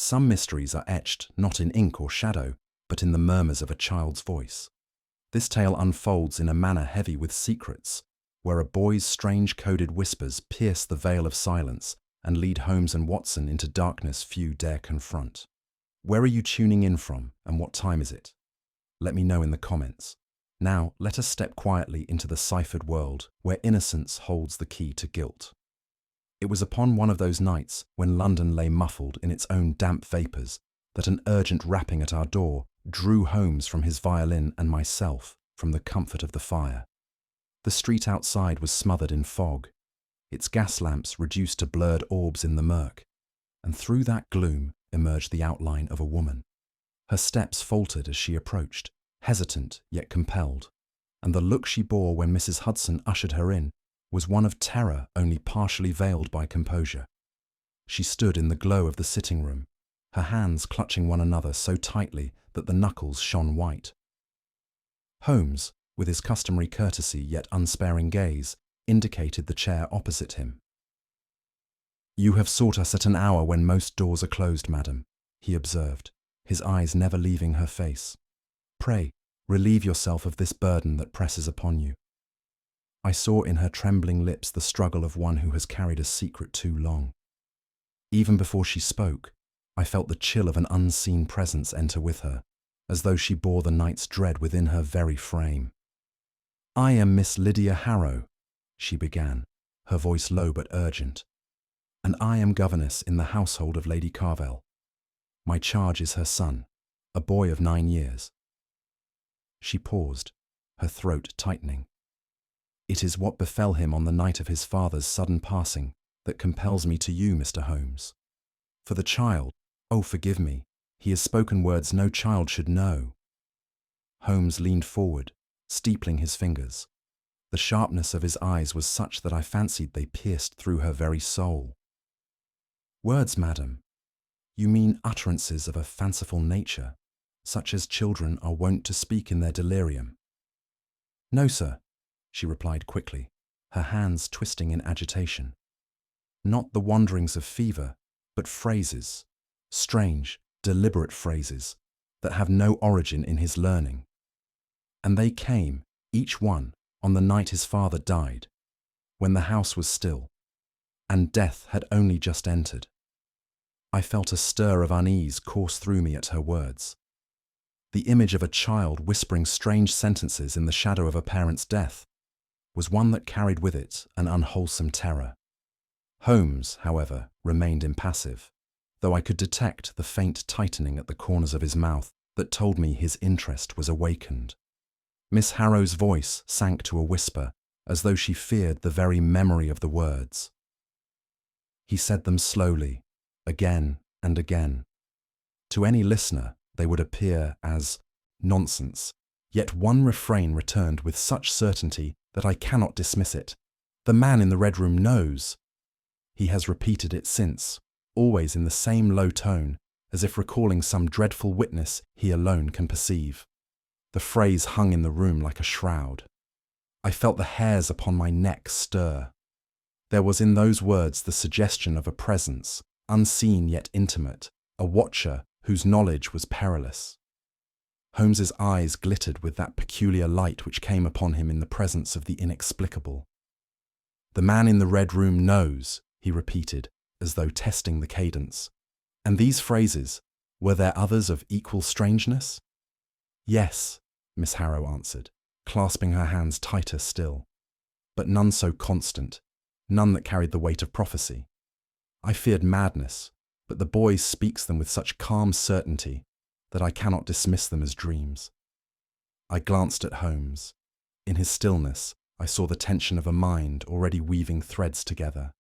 Some mysteries are etched not in ink or shadow, but in the murmurs of a child's voice. This tale unfolds in a manner heavy with secrets, where a boy's strange coded whispers pierce the veil of silence and lead Holmes and Watson into darkness few dare confront. Where are you tuning in from, and what time is it? Let me know in the comments. Now, let us step quietly into the ciphered world where innocence holds the key to guilt. It was upon one of those nights when London lay muffled in its own damp vapours that an urgent rapping at our door drew Holmes from his violin and myself from the comfort of the fire. The street outside was smothered in fog, its gas lamps reduced to blurred orbs in the murk, and through that gloom emerged the outline of a woman. Her steps faltered as she approached, hesitant yet compelled, and the look she bore when Mrs. Hudson ushered her in was one of terror only partially veiled by composure. She stood in the glow of the sitting room, her hands clutching one another so tightly that the knuckles shone white. Holmes, with his customary courtesy yet unsparing gaze, indicated the chair opposite him. "You have sought us at an hour when most doors are closed, madam," he observed, his eyes never leaving her face. "Pray, relieve yourself of this burden that presses upon you." I saw in her trembling lips the struggle of one who has carried a secret too long. Even before she spoke, I felt the chill of an unseen presence enter with her, as though she bore the night's dread within her very frame. "I am Miss Lydia Harrow," she began, her voice low but urgent, "and I am governess in the household of Lady Carvel. My charge is her son, a boy of 9 years. She paused, her throat tightening. "It is what befell him on the night of his father's sudden passing that compels me to you, Mr. Holmes. For the child, oh, forgive me, he has spoken words no child should know." Holmes leaned forward, steepling his fingers. The sharpness of his eyes was such that I fancied they pierced through her very soul. "Words, madam? You mean utterances of a fanciful nature, such as children are wont to speak in their delirium?" "No, sir," she replied quickly, her hands twisting in agitation. "Not the wanderings of fever, but phrases, strange, deliberate phrases, that have no origin in his learning. And they came, each one, on the night his father died, when the house was still, and death had only just entered." I felt a stir of unease course through me at her words. The image of a child whispering strange sentences in the shadow of a parent's death was one that carried with it an unwholesome terror. Holmes, however, remained impassive, though I could detect the faint tightening at the corners of his mouth that told me his interest was awakened. Miss Harrow's voice sank to a whisper, as though she feared the very memory of the words. He said them slowly, again and again. To any listener, they would appear as nonsense, yet one refrain returned with such certainty that I cannot dismiss it. "The man in the red room knows." He has repeated it since, always in the same low tone, as if recalling some dreadful witness he alone can perceive. The phrase hung in the room like a shroud. I felt the hairs upon my neck stir. There was in those words the suggestion of a presence, unseen yet intimate, a watcher whose knowledge was perilous. Holmes's eyes glittered with that peculiar light which came upon him in the presence of the inexplicable. "The man in the red room knows," he repeated, as though testing the cadence. "And these phrases, were there others of equal strangeness?" "Yes," Miss Harrow answered, clasping her hands tighter still. "But none so constant, none that carried the weight of prophecy. I feared madness, but the boy speaks them with such calm certainty that I cannot dismiss them as dreams." I glanced at Holmes. In his stillness, I saw the tension of a mind already weaving threads together.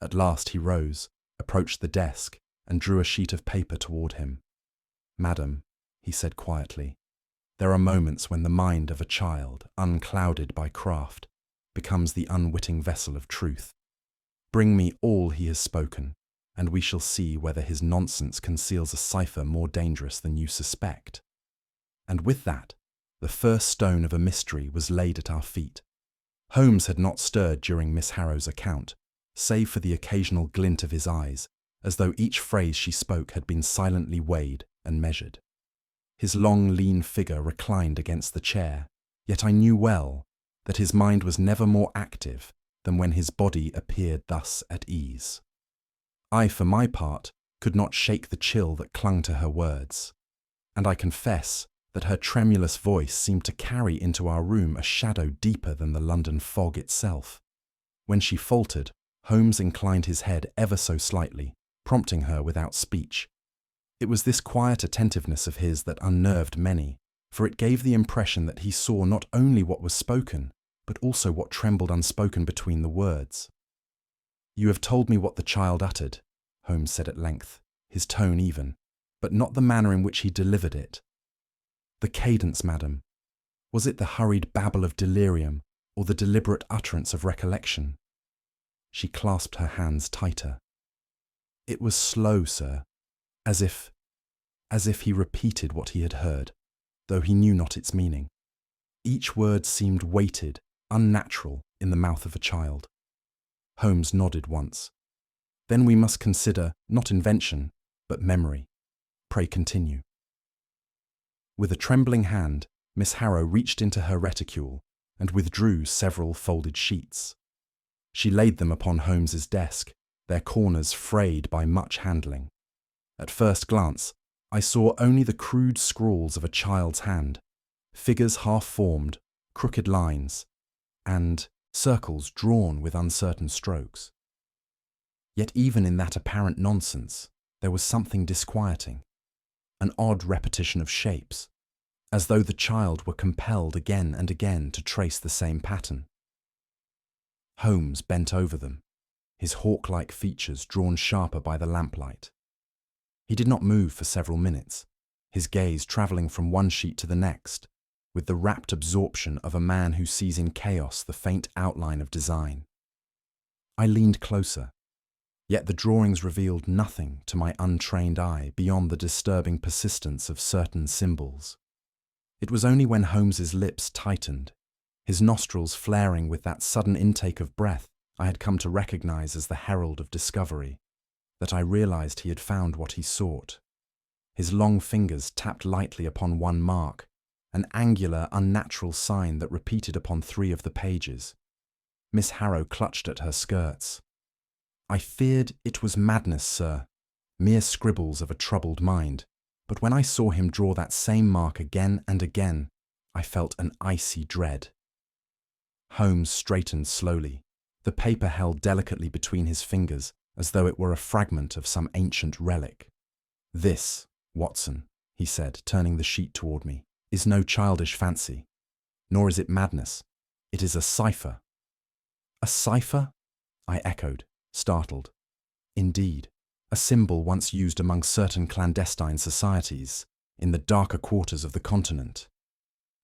At last he rose, approached the desk, and drew a sheet of paper toward him. "Madam," he said quietly, "there are moments when the mind of a child, unclouded by craft, becomes the unwitting vessel of truth. Bring me all he has spoken, and we shall see whether his nonsense conceals a cipher more dangerous than you suspect." And with that, the first stone of a mystery was laid at our feet. Holmes had not stirred during Miss Harrow's account, save for the occasional glint of his eyes, as though each phrase she spoke had been silently weighed and measured. His long, lean figure reclined against the chair, yet I knew well that his mind was never more active than when his body appeared thus at ease. I, for my part, could not shake the chill that clung to her words, and I confess that her tremulous voice seemed to carry into our room a shadow deeper than the London fog itself. When she faltered, Holmes inclined his head ever so slightly, prompting her without speech. It was this quiet attentiveness of his that unnerved many, for it gave the impression that he saw not only what was spoken, but also what trembled unspoken between the words. "You have told me what the child uttered," Holmes said at length, his tone even, but not the manner in which he delivered it. "The cadence, madam. Was it the hurried babble of delirium, or the deliberate utterance of recollection?" She clasped her hands tighter. "It was slow, sir, as if he repeated what he had heard, though he knew not its meaning. Each word seemed weighted, unnatural, in the mouth of a child." Holmes nodded once. "Then we must consider not invention, but memory. Pray continue." With a trembling hand, Miss Harrow reached into her reticule and withdrew several folded sheets. She laid them upon Holmes's desk, their corners frayed by much handling. At first glance, I saw only the crude scrawls of a child's hand, figures half-formed, crooked lines, and circles drawn with uncertain strokes. Yet even in that apparent nonsense, there was something disquieting, an odd repetition of shapes, as though the child were compelled again and again to trace the same pattern. Holmes bent over them, his hawk-like features drawn sharper by the lamplight. He did not move for several minutes, his gaze travelling from one sheet to the next, with the rapt absorption of a man who sees in chaos the faint outline of design. I leaned closer, yet the drawings revealed nothing to my untrained eye beyond the disturbing persistence of certain symbols. It was only when Holmes's lips tightened, his nostrils flaring with that sudden intake of breath I had come to recognize as the herald of discovery, that I realized he had found what he sought. His long fingers tapped lightly upon one mark, an angular, unnatural sign that repeated upon 3 of the pages. Miss Harrow clutched at her skirts. "I feared it was madness, sir, mere scribbles of a troubled mind, but when I saw him draw that same mark again and again, I felt an icy dread." Holmes straightened slowly, the paper held delicately between his fingers as though it were a fragment of some ancient relic. "This, Watson," he said, turning the sheet toward me, "is no childish fancy, nor is it madness. It is a cipher." "A cipher?" I echoed, startled. "Indeed, a symbol once used among certain clandestine societies in the darker quarters of the continent.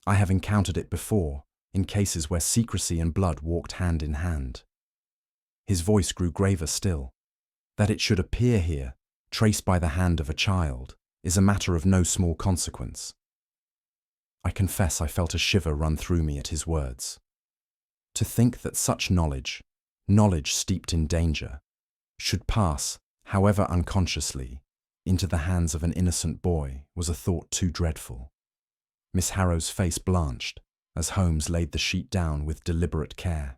I have encountered it before, in cases where secrecy and blood walked hand in hand." His voice grew graver still. "That it should appear here, traced by the hand of a child, is a matter of no small consequence." I confess I felt a shiver run through me at his words. To think that such knowledge steeped in danger, should pass, however unconsciously, into the hands of an innocent boy was a thought too dreadful. Miss Harrow's face blanched as Holmes laid the sheet down with deliberate care.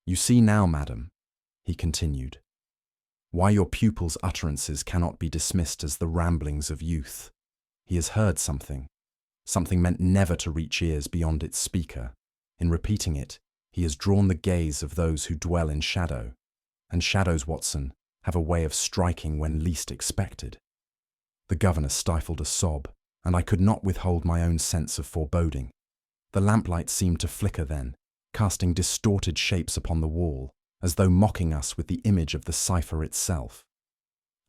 "You see now, madam," he continued, "why your pupil's utterances cannot be dismissed as the ramblings of youth. He has heard something meant never to reach ears beyond its speaker. In repeating it, he has drawn the gaze of those who dwell in shadow, and shadows, Watson, have a way of striking when least expected." The governor stifled a sob, and I could not withhold my own sense of foreboding. The lamplight seemed to flicker then, casting distorted shapes upon the wall, as though mocking us with the image of the cipher itself.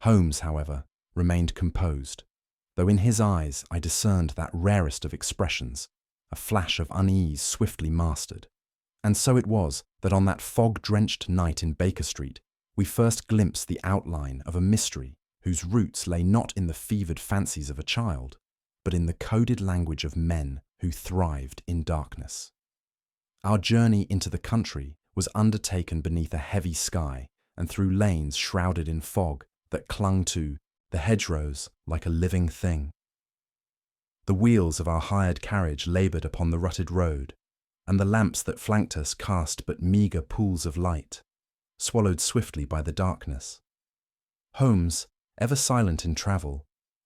Holmes, however, remained composed, though in his eyes I discerned that rarest of expressions, a flash of unease swiftly mastered. And so it was that on that fog-drenched night in Baker Street, we first glimpsed the outline of a mystery whose roots lay not in the fevered fancies of a child, but in the coded language of men who thrived in darkness. Our journey into the country was undertaken beneath a heavy sky and through lanes shrouded in fog that clung to the hedgerows like a living thing. The wheels of our hired carriage laboured upon the rutted road, and the lamps that flanked us cast but meagre pools of light, swallowed swiftly by the darkness. Holmes, ever silent in travel,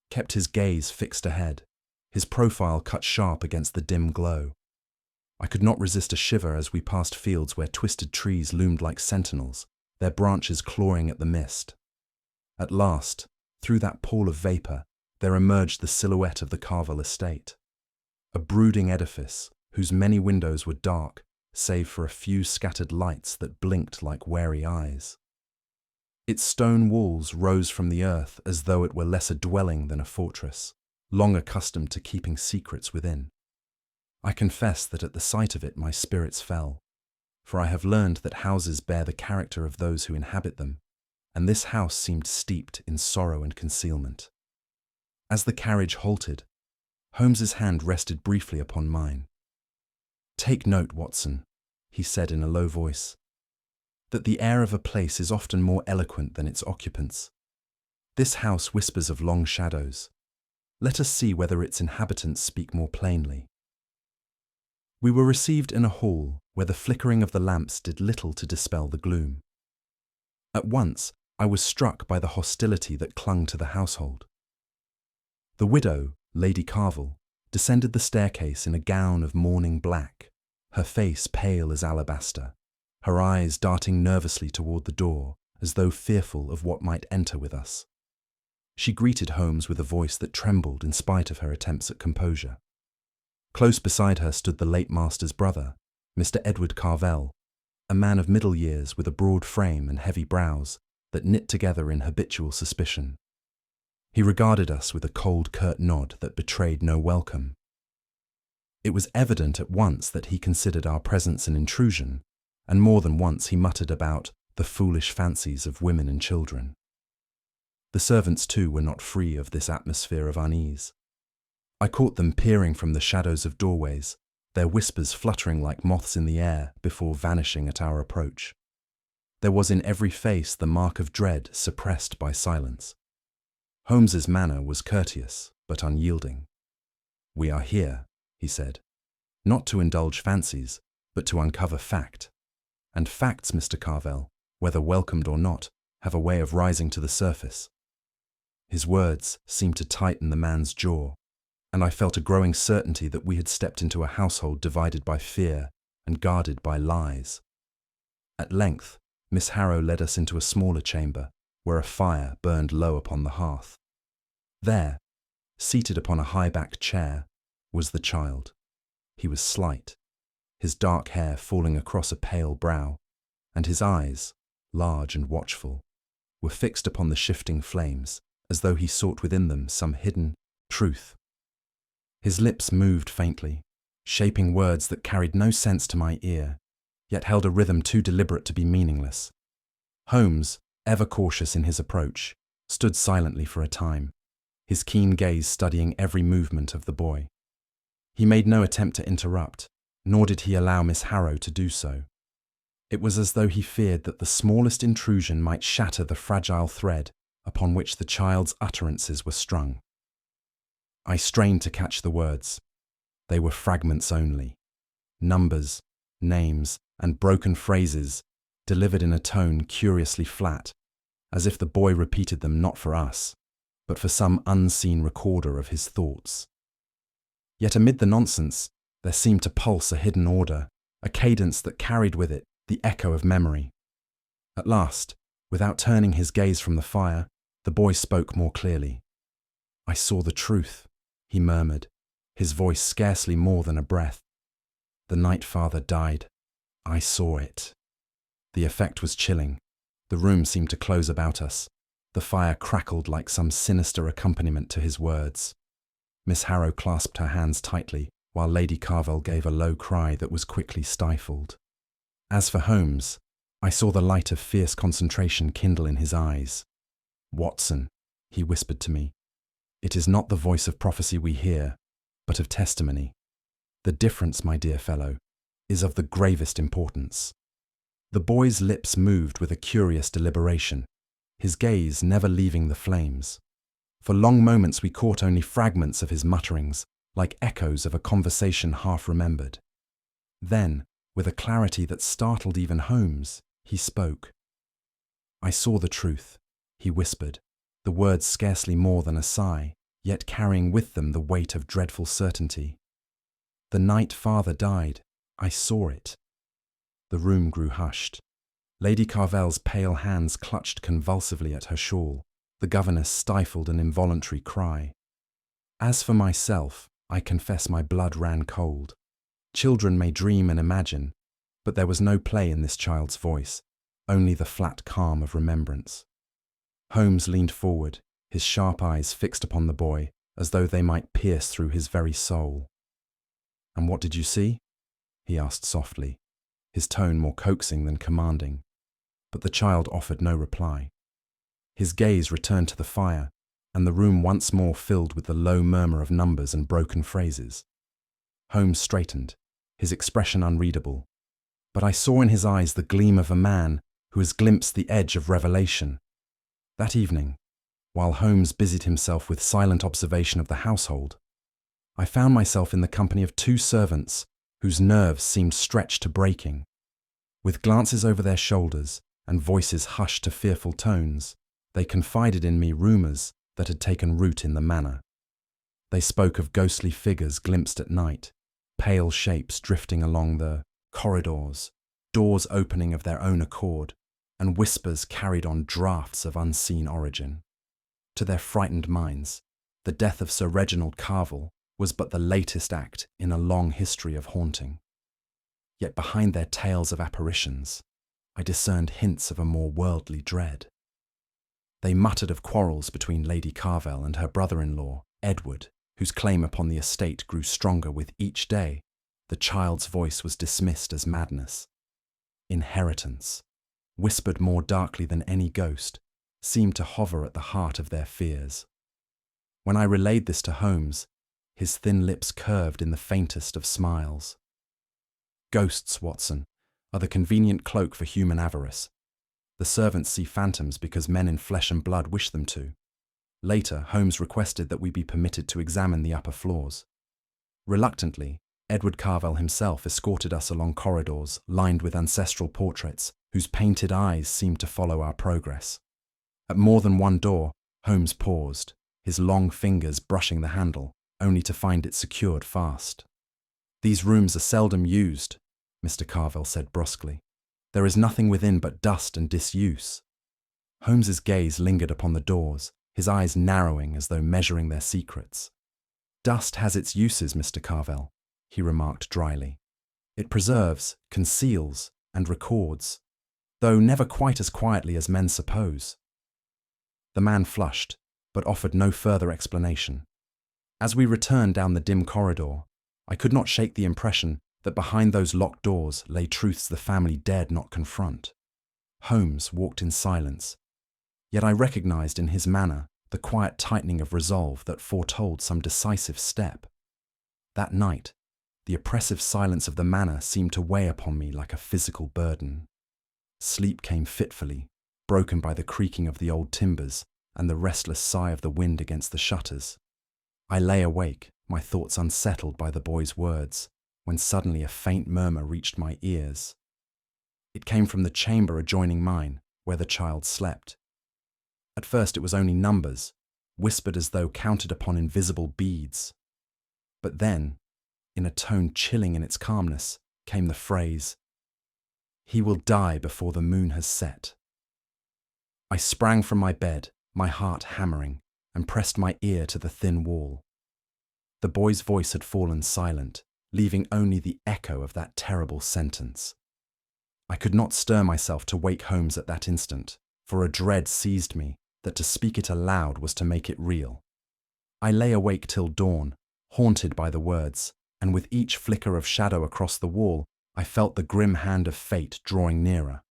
kept his gaze fixed ahead, his profile cut sharp against the dim glow. I could not resist a shiver as we passed fields where twisted trees loomed like sentinels, their branches clawing at the mist. At last, through that pall of vapour, there emerged the silhouette of the Carvel estate, a brooding edifice whose many windows were dark, save for a few scattered lights that blinked like wary eyes. Its stone walls rose from the earth as though it were less a dwelling than a fortress, long accustomed to keeping secrets within. I confess that at the sight of it my spirits fell, for I have learned that houses bear the character of those who inhabit them, and this house seemed steeped in sorrow and concealment. As the carriage halted, Holmes's hand rested briefly upon mine. "Take note, Watson," he said in a low voice, "that the air of a place is often more eloquent than its occupants. This house whispers of long shadows. Let us see whether its inhabitants speak more plainly." We were received in a hall where the flickering of the lamps did little to dispel the gloom. At once, I was struck by the hostility that clung to the household. The widow, Lady Carvel, descended the staircase in a gown of mourning black, her face pale as alabaster, her eyes darting nervously toward the door, as though fearful of what might enter with us. She greeted Holmes with a voice that trembled in spite of her attempts at composure. Close beside her stood the late master's brother, Mr. Edward Carvel, a man of middle years with a broad frame and heavy brows that knit together in habitual suspicion. He regarded us with a cold, curt nod that betrayed no welcome. It was evident at once that he considered our presence an intrusion, and more than once he muttered about the foolish fancies of women and children. The servants, too, were not free of this atmosphere of unease. I caught them peering from the shadows of doorways, their whispers fluttering like moths in the air before vanishing at our approach. There was in every face the mark of dread suppressed by silence. Holmes's manner was courteous, but unyielding. "We are here," he said, "not to indulge fancies, but to uncover fact. And facts, Mr. Carvel, whether welcomed or not, have a way of rising to the surface." His words seemed to tighten the man's jaw, and I felt a growing certainty that we had stepped into a household divided by fear and guarded by lies. At length, Miss Harrow led us into a smaller chamber, where a fire burned low upon the hearth. There, seated upon a high-backed chair, was the child. He was slight, his dark hair falling across a pale brow, and his eyes, large and watchful, were fixed upon the shifting flames, as though he sought within them some hidden truth. His lips moved faintly, shaping words that carried no sense to my ear, yet held a rhythm too deliberate to be meaningless. Holmes, ever cautious in his approach, stood silently for a time, his keen gaze studying every movement of the boy. He made no attempt to interrupt, nor did he allow Miss Harrow to do so. It was as though he feared that the smallest intrusion might shatter the fragile thread upon which the child's utterances were strung. I strained to catch the words. They were fragments only. Numbers, names, and broken phrases, delivered in a tone curiously flat, as if the boy repeated them not for us, but for some unseen recorder of his thoughts. Yet amid the nonsense, there seemed to pulse a hidden order, a cadence that carried with it the echo of memory. At last, without turning his gaze from the fire, the boy spoke more clearly. "I saw the truth," he murmured, his voice scarcely more than a breath. "The night father died. I saw it." The effect was chilling. The room seemed to close about us. The fire crackled like some sinister accompaniment to his words. Miss Harrow clasped her hands tightly, while Lady Carvel gave a low cry that was quickly stifled. As for Holmes, I saw the light of fierce concentration kindle in his eyes. "Watson," he whispered to me, "it is not the voice of prophecy we hear, but of testimony. The difference, my dear fellow, is of the gravest importance." The boy's lips moved with a curious deliberation. his gaze never leaving the flames. For long moments we caught only fragments of his mutterings, like echoes of a conversation half remembered. Then, with a clarity that startled even Holmes, he spoke. "I saw the truth," he whispered, the words scarcely more than a sigh, yet carrying with them the weight of dreadful certainty. "The night father died, I saw it." The room grew hushed. Lady Carvel's pale hands clutched convulsively at her shawl. The governess stifled an involuntary cry. As for myself, I confess my blood ran cold. Children may dream and imagine, but there was no play in this child's voice, only the flat calm of remembrance. Holmes leaned forward, his sharp eyes fixed upon the boy, as though they might pierce through his very soul. "And what did you see?" he asked softly, his tone more coaxing than commanding. But the child offered no reply. His gaze returned to the fire, and the room once more filled with the low murmur of numbers and broken phrases. Holmes straightened, his expression unreadable, but I saw in his eyes the gleam of a man who has glimpsed the edge of revelation. That evening, while Holmes busied himself with silent observation of the household, I found myself in the company of two servants whose nerves seemed stretched to breaking. With glances over their shoulders and voices hushed to fearful tones, they confided in me rumours that had taken root in the manor. They spoke of ghostly figures glimpsed at night, pale shapes drifting along the corridors, doors opening of their own accord, and whispers carried on draughts of unseen origin. To their frightened minds, the death of Sir Reginald Carvel was but the latest act in a long history of haunting. Yet behind their tales of apparitions, I discerned hints of a more worldly dread. They muttered of quarrels between Lady Carvel and her brother-in-law, Edward, whose claim upon the estate grew stronger with each day. The child's voice was dismissed as madness. Inheritance, whispered more darkly than any ghost, seemed to hover at the heart of their fears. When I relayed this to Holmes, his thin lips curved in the faintest of smiles. "Ghosts, Watson, are the convenient cloak for human avarice. The servants see phantoms because men in flesh and blood wish them to." Later, Holmes requested that we be permitted to examine the upper floors. Reluctantly, Edward Carvel himself escorted us along corridors lined with ancestral portraits whose painted eyes seemed to follow our progress. At more than one door, Holmes paused, his long fingers brushing the handle, only to find it secured fast. "These rooms are seldom used," Mr. Carvel said brusquely. "There is nothing within but dust and disuse." Holmes's gaze lingered upon the doors, his eyes narrowing as though measuring their secrets. "Dust has its uses, Mr. Carvel," he remarked dryly. "It preserves, conceals, and records, though never quite as quietly as men suppose." The man flushed, but offered no further explanation. As we returned down the dim corridor, I could not shake the impression that behind those locked doors lay truths the family dared not confront. Holmes walked in silence, yet I recognized in his manner the quiet tightening of resolve that foretold some decisive step. That night, the oppressive silence of the manor seemed to weigh upon me like a physical burden. Sleep came fitfully, broken by the creaking of the old timbers and the restless sigh of the wind against the shutters. I lay awake, my thoughts unsettled by the boy's words, when suddenly a faint murmur reached my ears. It came from the chamber adjoining mine, where the child slept. At first it was only numbers, whispered as though counted upon invisible beads. But then, in a tone chilling in its calmness, came the phrase, "He will die before the moon has set." I sprang from my bed, my heart hammering, and pressed my ear to the thin wall. The boy's voice had fallen silent, leaving only the echo of that terrible sentence. I could not stir myself to wake Holmes at that instant, for a dread seized me that to speak it aloud was to make it real. I lay awake till dawn, haunted by the words, and with each flicker of shadow across the wall, I felt the grim hand of fate drawing nearer.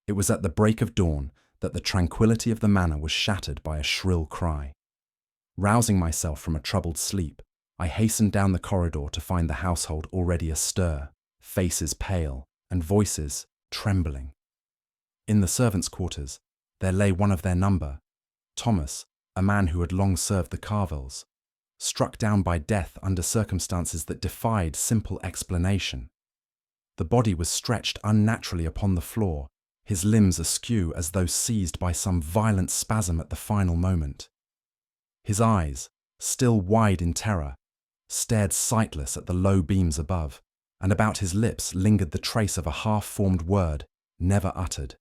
It was at the break of dawn that the tranquility of the manor was shattered by a shrill cry. Rousing myself from a troubled sleep, I hastened down the corridor to find the household already astir, faces pale, and voices trembling. In the servants' quarters, there lay one of their number, Thomas, a man who had long served the Carvilles, struck down by death under circumstances that defied simple explanation. The body was stretched unnaturally upon the floor, his limbs askew as though seized by some violent spasm at the final moment. His eyes, still wide in terror, stared sightless at the low beams above, and about his lips lingered the trace of a half-formed word, never uttered.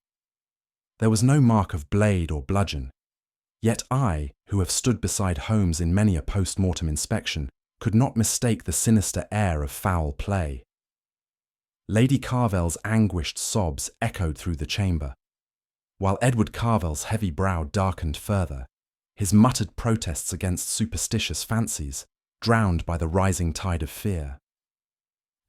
There was no mark of blade or bludgeon, yet I, who have stood beside Holmes in many a post-mortem inspection, could not mistake the sinister air of foul play. Lady Carvel's anguished sobs echoed through the chamber, while Edward Carvel's heavy brow darkened further, his muttered protests against superstitious fancies drowned by the rising tide of fear.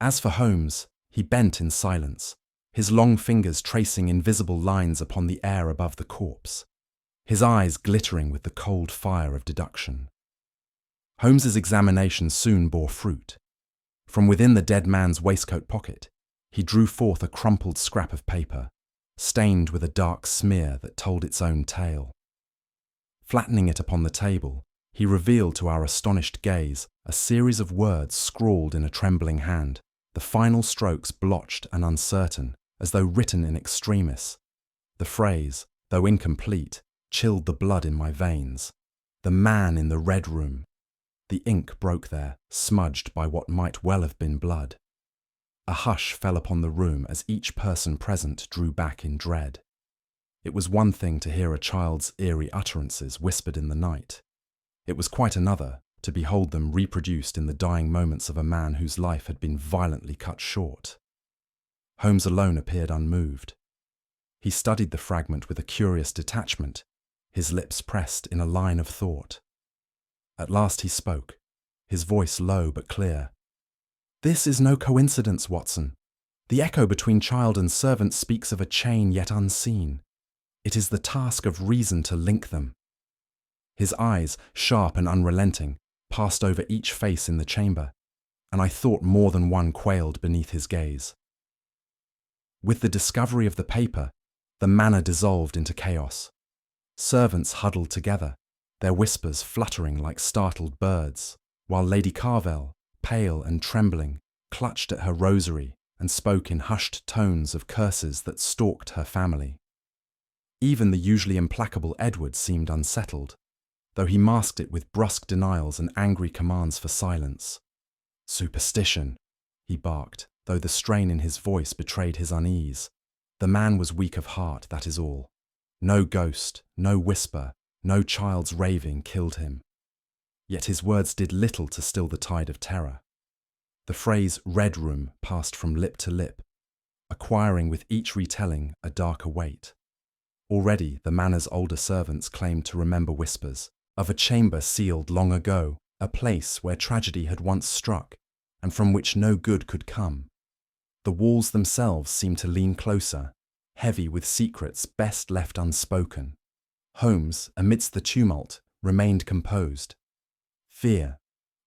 As for Holmes, he bent in silence, his long fingers tracing invisible lines upon the air above the corpse, his eyes glittering with the cold fire of deduction. Holmes's examination soon bore fruit. From within the dead man's waistcoat pocket, he drew forth a crumpled scrap of paper, stained with a dark smear that told its own tale. Flattening it upon the table, he revealed to our astonished gaze a series of words scrawled in a trembling hand, the final strokes blotched and uncertain, as though written in extremis. The phrase, though incomplete, chilled the blood in my veins. The man in the red room. The ink broke there, smudged by what might well have been blood. A hush fell upon the room as each person present drew back in dread. It was one thing to hear a child's eerie utterances whispered in the night. It was quite another to behold them reproduced in the dying moments of a man whose life had been violently cut short. Holmes alone appeared unmoved. He studied the fragment with a curious detachment, his lips pressed in a line of thought. At last he spoke, his voice low but clear. "This is no coincidence, Watson. The echo between child and servant speaks of a chain yet unseen. It is the task of reason to link them." His eyes, sharp and unrelenting, passed over each face in the chamber, and I thought more than one quailed beneath his gaze. With the discovery of the paper, the manor dissolved into chaos. Servants huddled together, their whispers fluttering like startled birds, while Lady Carvel, pale and trembling, clutched at her rosary and spoke in hushed tones of curses that stalked her family. Even the usually implacable Edward seemed unsettled, though he masked it with brusque denials and angry commands for silence. "Superstition," he barked, though the strain in his voice betrayed his unease. The man was weak of heart, that is all. No ghost, no whisper, no child's raving killed him. Yet his words did little to still the tide of terror. The phrase "red room" passed from lip to lip, acquiring with each retelling a darker weight. Already the manor's older servants claimed to remember whispers of a chamber sealed long ago, a place where tragedy had once struck, and from which no good could come. The walls themselves seemed to lean closer, heavy with secrets best left unspoken. Holmes, amidst the tumult, remained composed. "Fear,"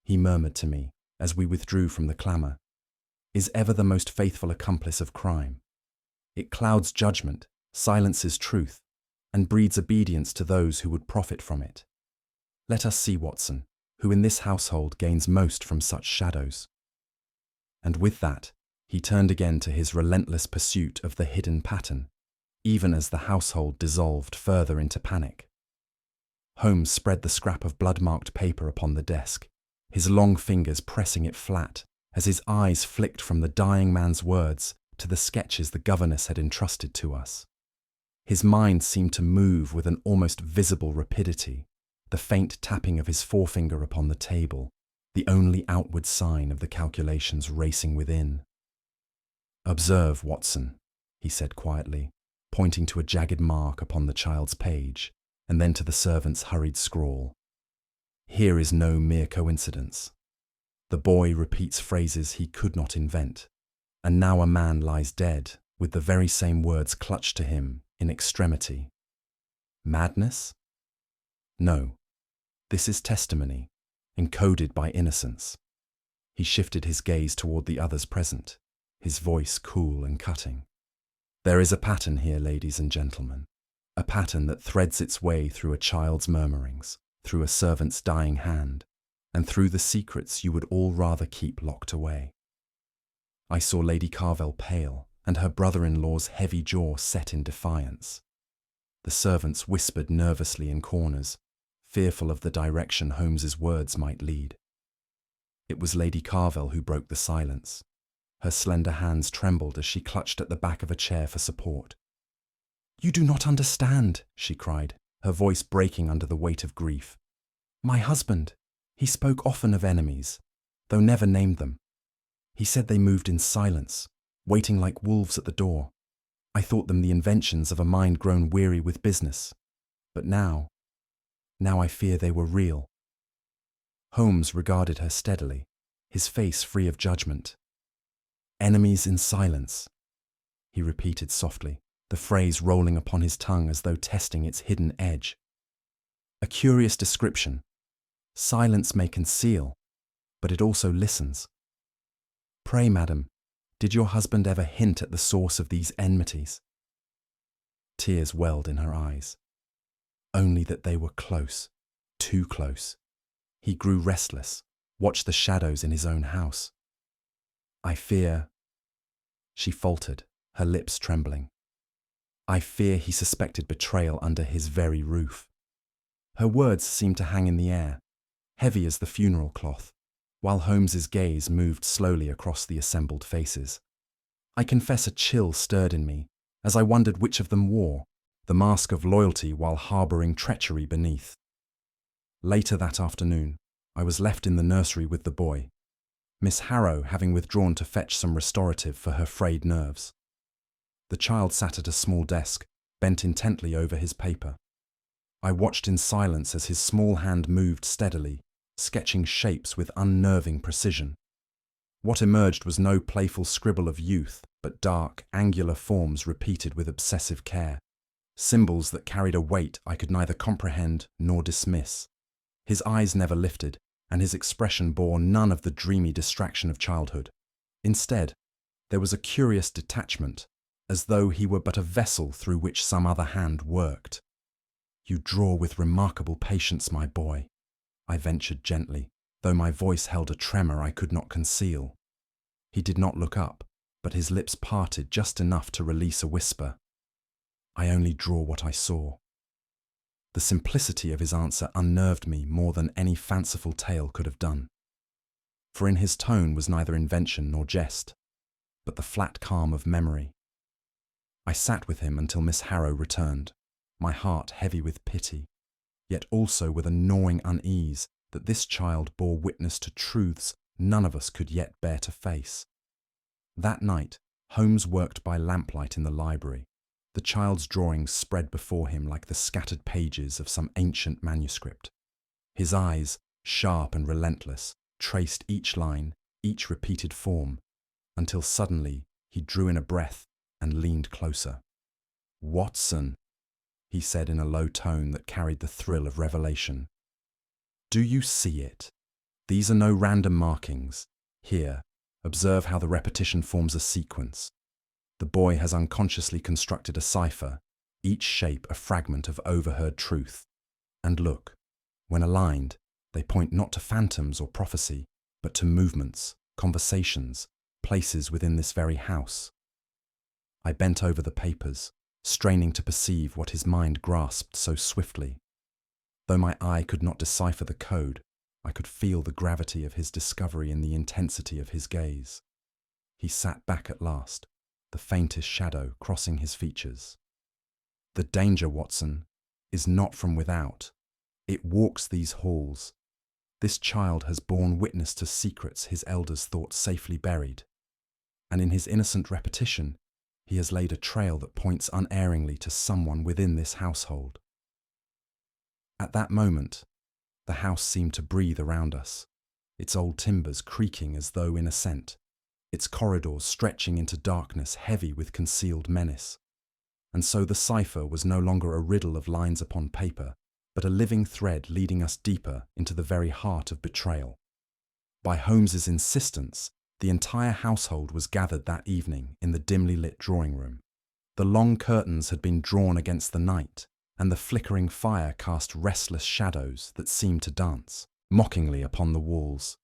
he murmured to me as we withdrew from the clamour, "is ever the most faithful accomplice of crime. It clouds judgment, silences truth, and breeds obedience to those who would profit from it. Let us see, Watson, who in this household gains most from such shadows." And with that, he turned again to his relentless pursuit of the hidden pattern, even as the household dissolved further into panic. Holmes spread the scrap of blood-marked paper upon the desk, his long fingers pressing it flat as his eyes flicked from the dying man's words to the sketches the governess had entrusted to us. His mind seemed to move with an almost visible rapidity, the faint tapping of his forefinger upon the table, the only outward sign of the calculations racing within. "Observe, Watson," he said quietly, pointing to a jagged mark upon the child's page, and then to the servant's hurried scrawl. "Here is no mere coincidence. The boy repeats phrases he could not invent, and now a man lies dead with the very same words clutched to him in extremity. Madness? No. This is testimony, encoded by innocence." He shifted his gaze toward the others present, his voice cool and cutting. "There is a pattern here, ladies and gentlemen, a pattern that threads its way through a child's murmurings, through a servant's dying hand, and through the secrets you would all rather keep locked away. I saw Lady Carvel pale, and her brother-in-law's heavy jaw set in defiance. The servants whispered nervously in corners, fearful of the direction Holmes's words might lead. It was Lady Carvel who broke the silence. Her slender hands trembled as she clutched at the back of a chair for support. "You do not understand," she cried, her voice breaking under the weight of grief. "My husband, he spoke often of enemies, though never named them. He said they moved in silence, waiting like wolves at the door. I thought them the inventions of a mind grown weary with business. But now I fear they were real." Holmes regarded her steadily, his face free of judgment. "Enemies in silence," he repeated softly, the phrase rolling upon his tongue as though testing its hidden edge. "A curious description. Silence may conceal, but it also listens. Pray, madam, did your husband ever hint at the source of these enmities?" Tears welled in her eyes. "Only that they were close, too close. He grew restless, watched the shadows in his own house. I fear—" She faltered, her lips trembling. "I fear he suspected betrayal under his very roof." Her words seemed to hang in the air, heavy as the funeral cloth, while Holmes's gaze moved slowly across the assembled faces. I confess a chill stirred in me as I wondered which of them wore the mask of loyalty while harbouring treachery beneath. Later that afternoon, I was left in the nursery with the boy, Miss Harrow having withdrawn to fetch some restorative for her frayed nerves. The child sat at a small desk, bent intently over his paper. I watched in silence as his small hand moved steadily, sketching shapes with unnerving precision. What emerged was no playful scribble of youth, but dark, angular forms repeated with obsessive care, symbols that carried a weight I could neither comprehend nor dismiss. His eyes never lifted, and his expression bore none of the dreamy distraction of childhood. Instead, there was a curious detachment, as though he were but a vessel through which some other hand worked. "You draw with remarkable patience, my boy," I ventured gently, though my voice held a tremor I could not conceal. He did not look up, but his lips parted just enough to release a whisper. "I only draw what I saw." The simplicity of his answer unnerved me more than any fanciful tale could have done. For in his tone was neither invention nor jest, but the flat calm of memory. I sat with him until Miss Harrow returned, my heart heavy with pity, yet also with a gnawing unease that this child bore witness to truths none of us could yet bear to face. That night, Holmes worked by lamplight in the library, the child's drawings spread before him like the scattered pages of some ancient manuscript. His eyes, sharp and relentless, traced each line, each repeated form, until suddenly he drew in a breath and leaned closer. "Watson," he said in a low tone that carried the thrill of revelation. "Do you see it? These are no random markings. Here, observe how the repetition forms a sequence. The boy has unconsciously constructed a cipher, each shape a fragment of overheard truth. And look, when aligned, they point not to phantoms or prophecy, but to movements, conversations, places within this very house." I bent over the papers, straining to perceive what his mind grasped so swiftly. Though my eye could not decipher the code, I could feel the gravity of his discovery in the intensity of his gaze. He sat back at last, the faintest shadow crossing his features. "The danger, Watson, is not from without. It walks these halls. This child has borne witness to secrets his elders thought safely buried, and in his innocent repetition, he has laid a trail that points unerringly to someone within this household." At that moment, the house seemed to breathe around us, its old timbers creaking as though in assent, its corridors stretching into darkness heavy with concealed menace. And so the cipher was no longer a riddle of lines upon paper, but a living thread leading us deeper into the very heart of betrayal. By Holmes's insistence, the entire household was gathered that evening in the dimly lit drawing room. The long curtains had been drawn against the night, and the flickering fire cast restless shadows that seemed to dance mockingly upon the walls.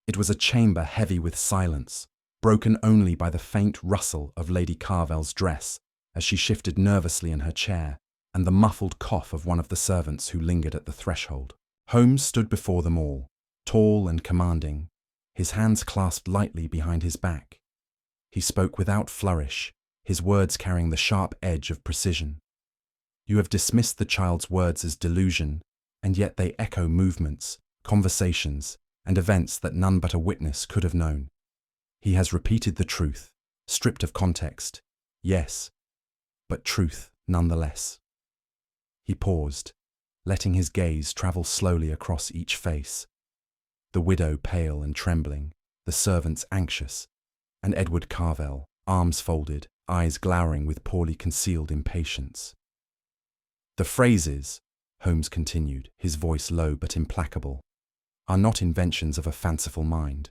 It was a chamber heavy with silence, broken only by the faint rustle of Lady Carvel's dress as she shifted nervously in her chair, and the muffled cough of one of the servants who lingered at the threshold. Holmes stood before them all, tall and commanding, his hands clasped lightly behind his back. He spoke without flourish, his words carrying the sharp edge of precision. You have dismissed the child's words as delusion, and yet they echo movements, conversations, and events that none but a witness could have known. He has repeated the truth, stripped of context, yes, but truth nonetheless. He paused, letting his gaze travel slowly across each face. The widow pale and trembling, the servants anxious, and Edward Carvel, arms folded, eyes glowering with poorly concealed impatience. The phrases, Holmes continued, his voice low but implacable, are not inventions of a fanciful mind.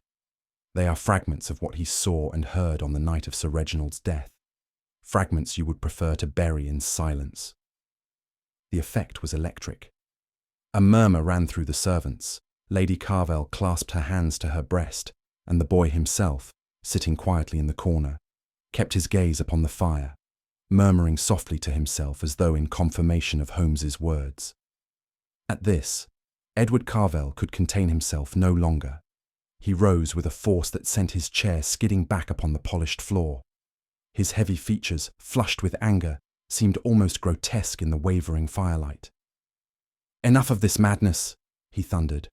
They are fragments of what he saw and heard on the night of Sir Reginald's death, fragments you would prefer to bury in silence. The effect was electric. A murmur ran through the servants. Lady Carvel clasped her hands to her breast, and the boy himself, sitting quietly in the corner, kept his gaze upon the fire, murmuring softly to himself as though in confirmation of Holmes's words. At this, Edward Carvel could contain himself no longer. He rose with a force that sent his chair skidding back upon the polished floor. His heavy features, flushed with anger, seemed almost grotesque in the wavering firelight. "Enough of this madness," he thundered.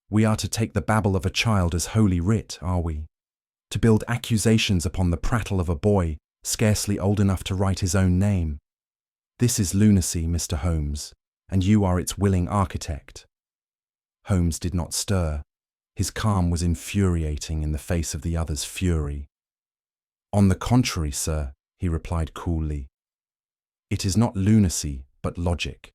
"We are to take the babble of a child as holy writ, are we? To build accusations upon the prattle of a boy scarcely old enough to write his own name. This is lunacy, Mr. Holmes, and you are its willing architect." Holmes did not stir. His calm was infuriating in the face of the other's fury. "On the contrary, sir," he replied coolly, "it is not lunacy, but logic.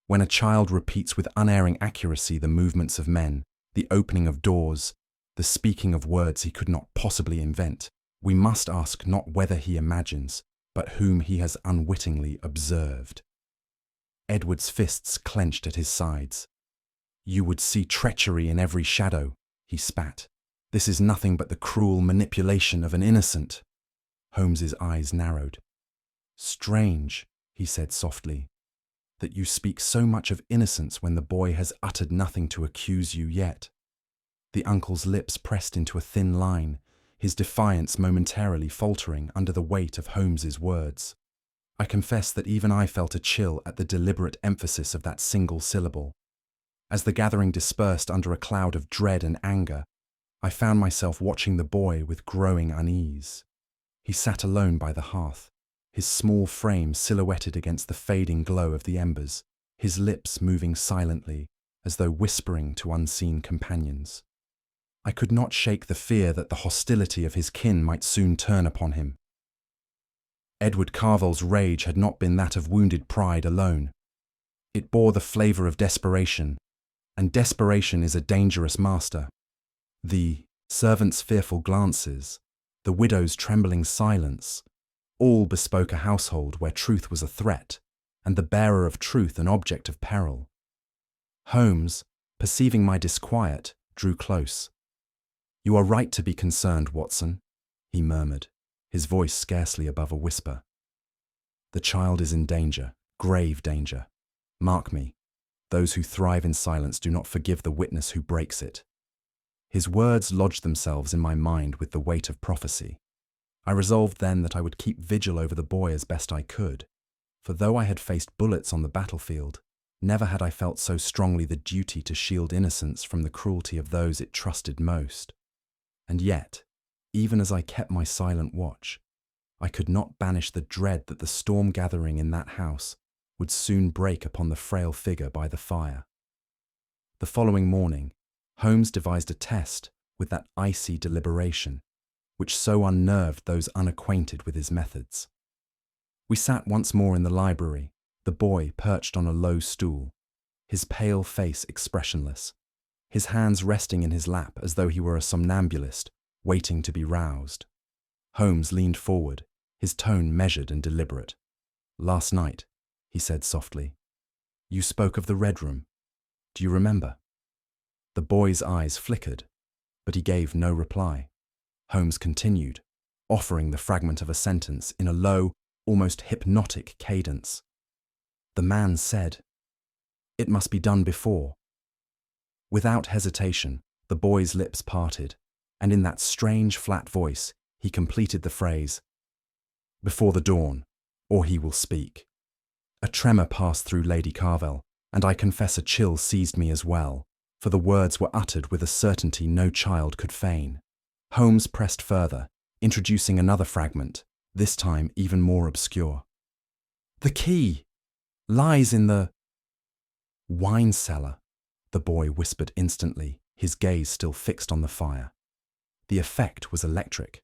When a child repeats with unerring accuracy the movements of men, the opening of doors, the speaking of words he could not possibly invent, we must ask not whether he imagines, but whom he has unwittingly observed." Edward's fists clenched at his sides. "You would see treachery in every shadow," he spat. "This is nothing but the cruel manipulation of an innocent." Holmes's eyes narrowed. "Strange," he said softly, "that you speak so much of innocence when the boy has uttered nothing to accuse you yet." The uncle's lips pressed into a thin line, his defiance momentarily faltering under the weight of Holmes's words. I confess that even I felt a chill at the deliberate emphasis of that single syllable. As the gathering dispersed under a cloud of dread and anger, I found myself watching the boy with growing unease. He sat alone by the hearth, his small frame silhouetted against the fading glow of the embers, his lips moving silently, as though whispering to unseen companions. I could not shake the fear that the hostility of his kin might soon turn upon him. Edward Carvel's rage had not been that of wounded pride alone. It bore the flavour of desperation, and desperation is a dangerous master. The servant's fearful glances, the widow's trembling silence, all bespoke a household where truth was a threat, and the bearer of truth an object of peril. Holmes, perceiving my disquiet, drew close. "You are right to be concerned, Watson," he murmured, his voice scarcely above a whisper. "The child is in danger, grave danger. Mark me, those who thrive in silence do not forgive the witness who breaks it." His words lodged themselves in my mind with the weight of prophecy. I resolved then that I would keep vigil over the boy as best I could, for though I had faced bullets on the battlefield, never had I felt so strongly the duty to shield innocence from the cruelty of those it trusted most. And yet, even as I kept my silent watch, I could not banish the dread that the storm gathering in that house would soon break upon the frail figure by the fire. The following morning, Holmes devised a test with that icy deliberation, which so unnerved those unacquainted with his methods. We sat once more in the library, the boy perched on a low stool, his pale face expressionless, his hands resting in his lap as though he were a somnambulist waiting to be roused. Holmes leaned forward, his tone measured and deliberate. "Last night," he said softly, "you spoke of the Red Room. Do you remember?" The boy's eyes flickered, but he gave no reply. Holmes continued, offering the fragment of a sentence in a low, almost hypnotic cadence. "The man said, 'It must be done before.'" Without hesitation, the boy's lips parted, and in that strange, flat voice, he completed the phrase, "Before the dawn, or he will speak." A tremor passed through Lady Carvel, and I confess a chill seized me as well, for the words were uttered with a certainty no child could feign. Holmes pressed further, introducing another fragment, this time even more obscure. "The key lies in the wine cellar," the boy whispered instantly, his gaze still fixed on the fire. The effect was electric.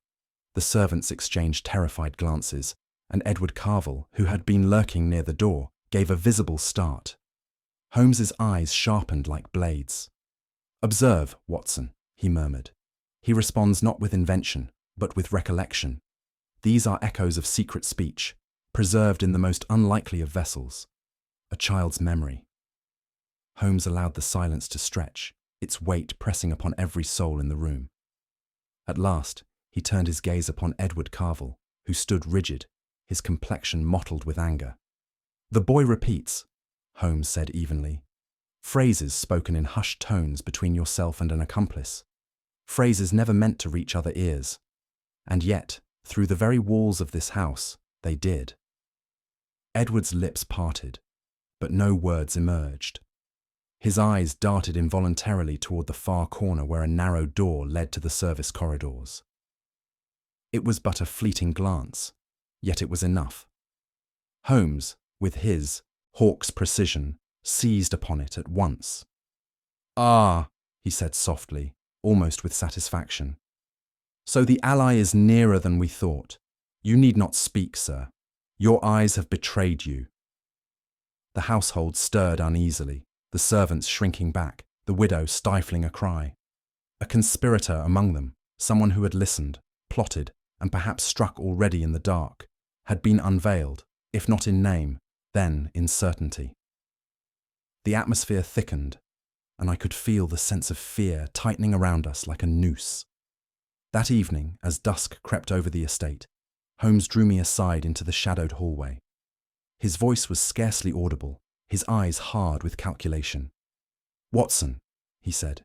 The servants exchanged terrified glances, and Edward Carvel, who had been lurking near the door, gave a visible start. Holmes's eyes sharpened like blades. "Observe, Watson," he murmured. "He responds not with invention, but with recollection. These are echoes of secret speech, preserved in the most unlikely of vessels, a child's memory." Holmes allowed the silence to stretch, its weight pressing upon every soul in the room. At last, he turned his gaze upon Edward Carvel, who stood rigid, his complexion mottled with anger. "The boy repeats," Holmes said evenly, "phrases spoken in hushed tones between yourself and an accomplice. Phrases never meant to reach other ears. And yet, through the very walls of this house, they did." Edward's lips parted, but no words emerged. His eyes darted involuntarily toward the far corner where a narrow door led to the service corridors. It was but a fleeting glance, yet it was enough. Holmes, with his hawk's precision, seized upon it at once. "Ah," he said softly, almost with satisfaction. "So the ally is nearer than we thought. You need not speak, sir. Your eyes have betrayed you." The household stirred uneasily, the servants shrinking back, the widow stifling a cry. A conspirator among them, someone who had listened, plotted, and perhaps struck already in the dark, had been unveiled, if not in name, then in certainty. The atmosphere thickened, and I could feel the sense of fear tightening around us like a noose. That evening, as dusk crept over the estate, Holmes drew me aside into the shadowed hallway. His voice was scarcely audible, his eyes hard with calculation. "Watson," he said,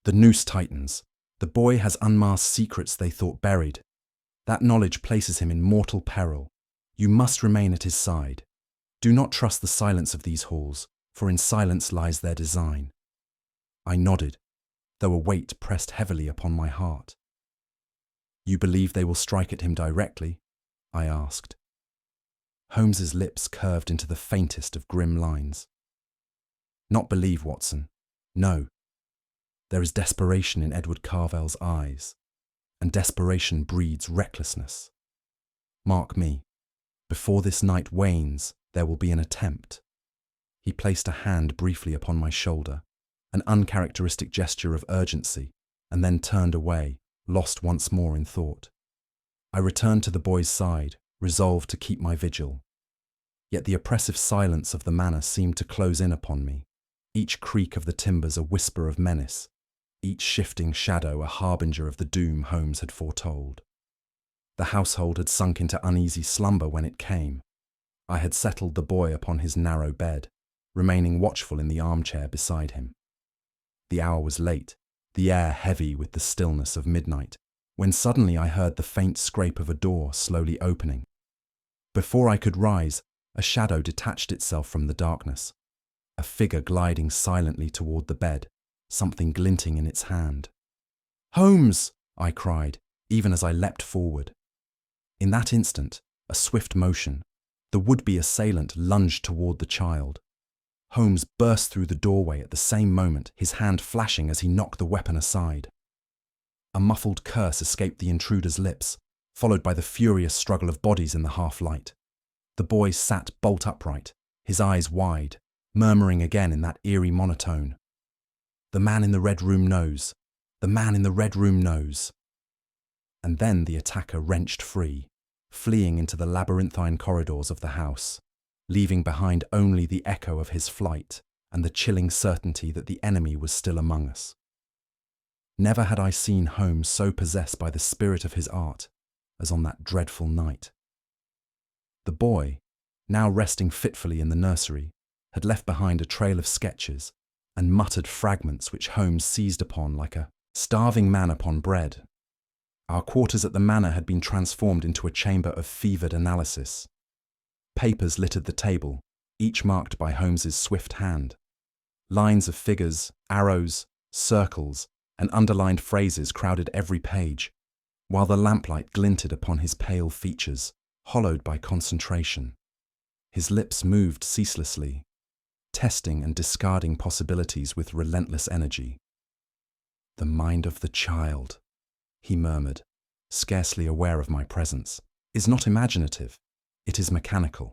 "the noose tightens. The boy has unmasked secrets they thought buried. That knowledge places him in mortal peril. You must remain at his side. Do not trust the silence of these halls, for in silence lies their design." I nodded, though a weight pressed heavily upon my heart. "You believe they will strike at him directly?" I asked. Holmes's lips curved into the faintest of grim lines. "Not believe, Watson. No. There is desperation in Edward Carvel's eyes, and desperation breeds recklessness. Mark me, before this night wanes, there will be an attempt." He placed a hand briefly upon my shoulder, an uncharacteristic gesture of urgency, and then turned away, lost once more in thought. I returned to the boy's side, resolved to keep my vigil. Yet the oppressive silence of the manor seemed to close in upon me, each creak of the timbers a whisper of menace, each shifting shadow a harbinger of the doom Holmes had foretold. The household had sunk into uneasy slumber when it came. I had settled the boy upon his narrow bed, remaining watchful in the armchair beside him. The hour was late, the air heavy with the stillness of midnight, when suddenly I heard the faint scrape of a door slowly opening. Before I could rise, a shadow detached itself from the darkness, a figure gliding silently toward the bed, something glinting in its hand. "Holmes!" I cried, even as I leapt forward. In that instant, a swift motion, the would-be assailant lunged toward the child. Holmes burst through the doorway at the same moment, his hand flashing as he knocked the weapon aside. A muffled curse escaped the intruder's lips, followed by the furious struggle of bodies in the half-light. The boy sat bolt upright, his eyes wide, murmuring again in that eerie monotone. "The man in the red room knows. The man in the red room knows." And then the attacker wrenched free, fleeing into the labyrinthine corridors of the house, leaving behind only the echo of his flight and the chilling certainty that the enemy was still among us. Never had I seen Holmes so possessed by the spirit of his art as on that dreadful night. The boy, now resting fitfully in the nursery, had left behind a trail of sketches and muttered fragments which Holmes seized upon like a starving man upon bread. Our quarters at the manor had been transformed into a chamber of fevered analysis. Papers littered the table, each marked by Holmes's swift hand. Lines of figures, arrows, circles, and underlined phrases crowded every page, while the lamplight glinted upon his pale features, hollowed by concentration. His lips moved ceaselessly, testing and discarding possibilities with relentless energy. "The mind of the child," he murmured, scarcely aware of my presence, "is not imaginative, it is mechanical.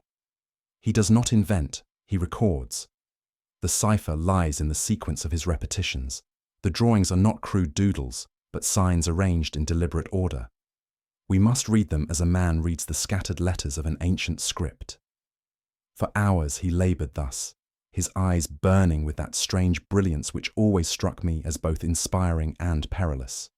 He does not invent, he records. The cipher lies in the sequence of his repetitions. The drawings are not crude doodles, but signs arranged in deliberate order. We must read them as a man reads the scattered letters of an ancient script." For hours he laboured thus, his eyes burning with that strange brilliance which always struck me as both inspiring and perilous.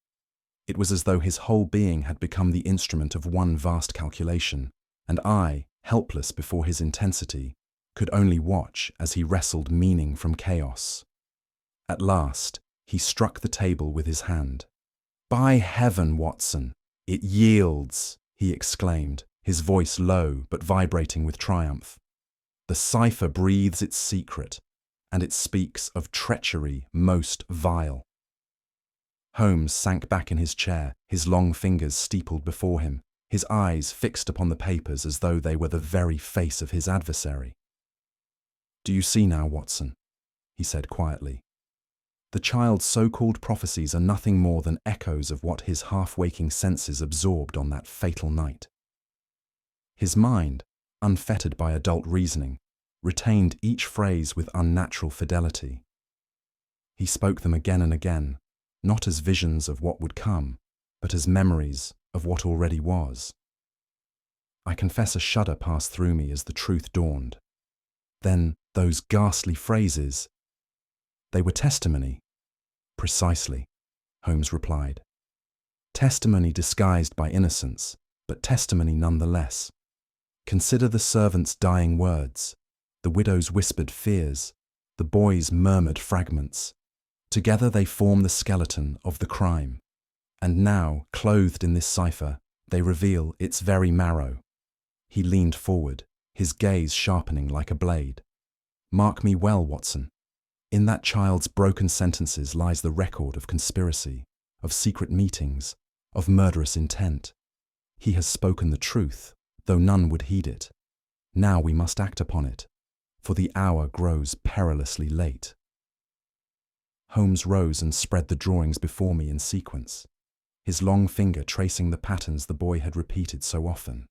It was as though his whole being had become the instrument of one vast calculation, and I, helpless before his intensity, could only watch as he wrestled meaning from chaos. At last, he struck the table with his hand. "By heaven, Watson, it yields!" he exclaimed, his voice low but vibrating with triumph. "The cipher breathes its secret, and it speaks of treachery most vile." Holmes sank back in his chair, his long fingers steepled before him, his eyes fixed upon the papers as though they were the very face of his adversary. "Do you see now, Watson?" he said quietly. "The child's so-called prophecies are nothing more than echoes of what his half-waking senses absorbed on that fatal night." His mind, unfettered by adult reasoning, retained each phrase with unnatural fidelity. He spoke them again and again, not as visions of what would come, but as memories of what already was. I confess a shudder passed through me as the truth dawned. Then those ghastly phrases. "They were testimony." "Precisely," Holmes replied. "Testimony disguised by innocence, but testimony nonetheless. Consider the servant's dying words, the widow's whispered fears, the boy's murmured fragments. Together they form the skeleton of the crime. And now, clothed in this cipher, they reveal its very marrow." He leaned forward, his gaze sharpening like a blade. "Mark me well, Watson. In that child's broken sentences lies the record of conspiracy, of secret meetings, of murderous intent. He has spoken the truth, though none would heed it. Now we must act upon it, for the hour grows perilously late." Holmes rose and spread the drawings before me in sequence, his long finger tracing the patterns the boy had repeated so often.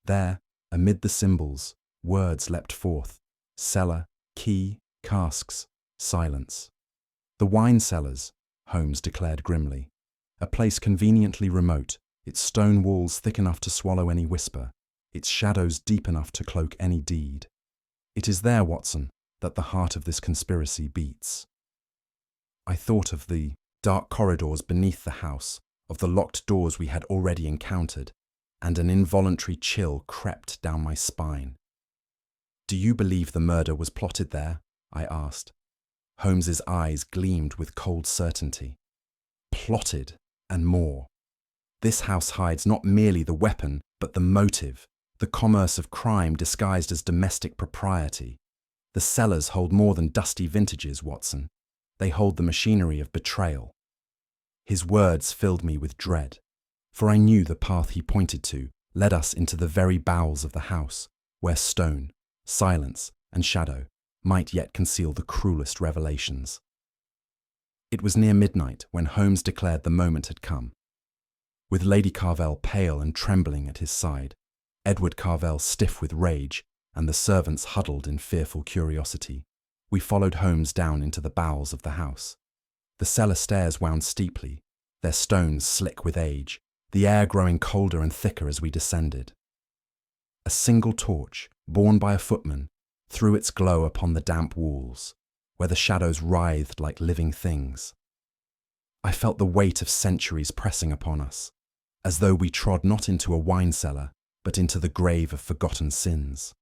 There, amid the symbols, words leapt forth: cellar, key, casks, silence. "The wine cellars," Holmes declared grimly, "a place conveniently remote, its stone walls thick enough to swallow any whisper, its shadows deep enough to cloak any deed. It is there, Watson, that the heart of this conspiracy beats." I thought of the dark corridors beneath the house, of the locked doors we had already encountered, and an involuntary chill crept down my spine. "Do you believe the murder was plotted there?" I asked. Holmes's eyes gleamed with cold certainty. "Plotted, and more. This house hides not merely the weapon, but the motive, the commerce of crime disguised as domestic propriety. The cellars hold more than dusty vintages, Watson. They hold the machinery of betrayal." His words filled me with dread, for I knew the path he pointed to led us into the very bowels of the house, where stone, silence, and shadow might yet conceal the cruelest revelations. It was near midnight when Holmes declared the moment had come. With Lady Carvel pale and trembling at his side, Edward Carvel stiff with rage, and the servants huddled in fearful curiosity, we followed Holmes down into the bowels of the house. The cellar stairs wound steeply, their stones slick with age, the air growing colder and thicker as we descended. A single torch, borne by a footman, threw its glow upon the damp walls, where the shadows writhed like living things. I felt the weight of centuries pressing upon us, as though we trod not into a wine cellar, but into the grave of forgotten sins.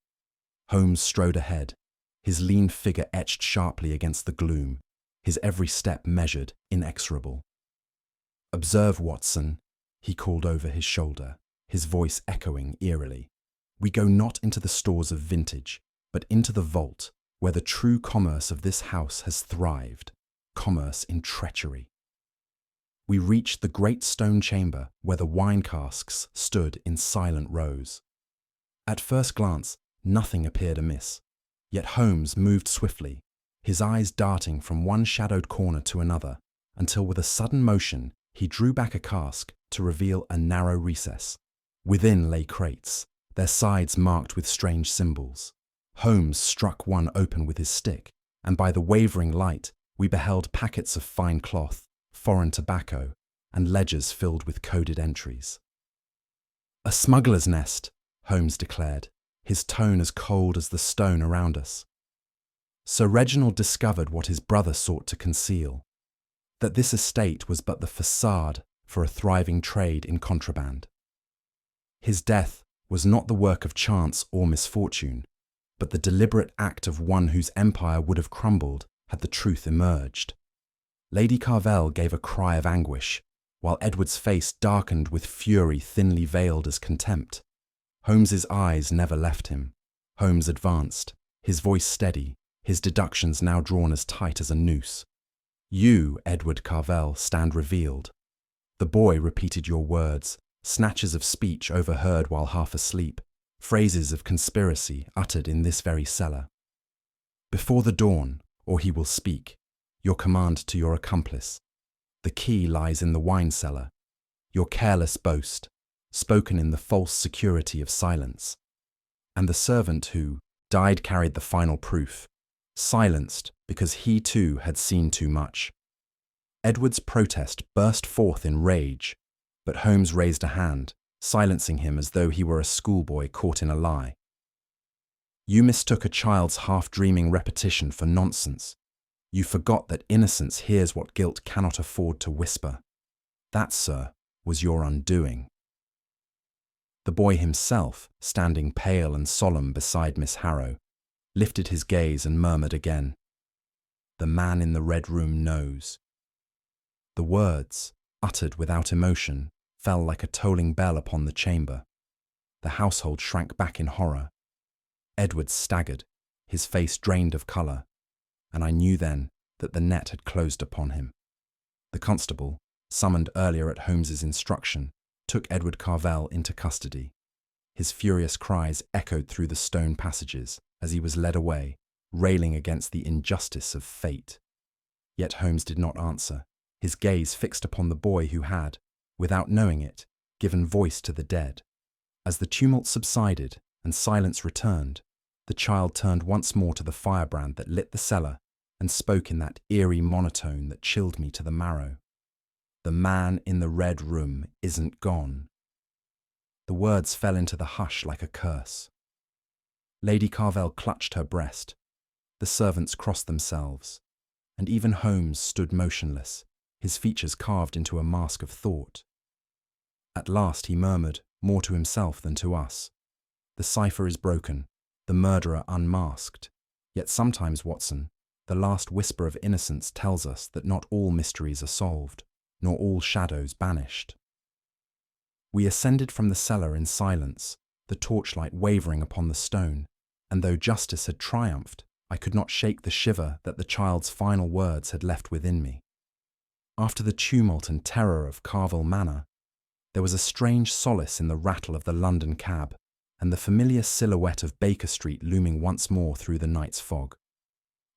Holmes strode ahead, his lean figure etched sharply against the gloom, his every step measured, inexorable. "Observe, Watson," he called over his shoulder, his voice echoing eerily. "We go not into the stores of vintage, but into the vault, where the true commerce of this house has thrived, commerce in treachery." We reached the great stone chamber where the wine casks stood in silent rows. At first glance, nothing appeared amiss, yet Holmes moved swiftly, his eyes darting from one shadowed corner to another, until with a sudden motion he drew back a cask to reveal a narrow recess. Within lay crates, their sides marked with strange symbols. Holmes struck one open with his stick, and by the wavering light we beheld packets of fine cloth, foreign tobacco, and ledgers filled with coded entries. "A smuggler's nest," Holmes declared, his tone as cold as the stone around us. Sir Reginald discovered what his brother sought to conceal, that this estate was but the facade for a thriving trade in contraband. His death was not the work of chance or misfortune, but the deliberate act of one whose empire would have crumbled had the truth emerged. Lady Carvel gave a cry of anguish, while Edward's face darkened with fury thinly veiled as contempt. Holmes's eyes never left him. Holmes advanced, his voice steady, his deductions now drawn as tight as a noose. "You, Edward Carvel, stand revealed. The boy repeated your words, snatches of speech overheard while half asleep, phrases of conspiracy uttered in this very cellar. Before the dawn, or he will speak, your command to your accomplice. The key lies in the wine cellar. Your careless boast, spoken in the false security of silence. And the servant who died carried the final proof, silenced because he too had seen too much." Edward's protest burst forth in rage, but Holmes raised a hand, silencing him as though he were a schoolboy caught in a lie. "You mistook a child's half-dreaming repetition for nonsense. You forgot that innocence hears what guilt cannot afford to whisper. That, sir, was your undoing." The boy himself, standing pale and solemn beside Miss Harrow, lifted his gaze and murmured again, "The man in the red room knows." The words, uttered without emotion, fell like a tolling bell upon the chamber. The household shrank back in horror. Edward staggered, his face drained of colour, and I knew then that the net had closed upon him. The constable, summoned earlier at Holmes's instruction, took Edward Carvel into custody. His furious cries echoed through the stone passages as he was led away, railing against the injustice of fate. Yet Holmes did not answer, his gaze fixed upon the boy who had, without knowing it, given voice to the dead. As the tumult subsided and silence returned, the child turned once more to the firebrand that lit the cellar and spoke in that eerie monotone that chilled me to the marrow. "The man in the red room isn't gone." The words fell into the hush like a curse. Lady Carvel clutched her breast. The servants crossed themselves, and even Holmes stood motionless, his features carved into a mask of thought. At last he murmured, more to himself than to us, "The cipher is broken, the murderer unmasked. Yet sometimes, Watson, the last whisper of innocence tells us that not all mysteries are solved, nor all shadows banished." We ascended from the cellar in silence, the torchlight wavering upon the stone, and though justice had triumphed, I could not shake the shiver that the child's final words had left within me. After the tumult and terror of Carvel Manor, there was a strange solace in the rattle of the London cab and the familiar silhouette of Baker Street looming once more through the night's fog.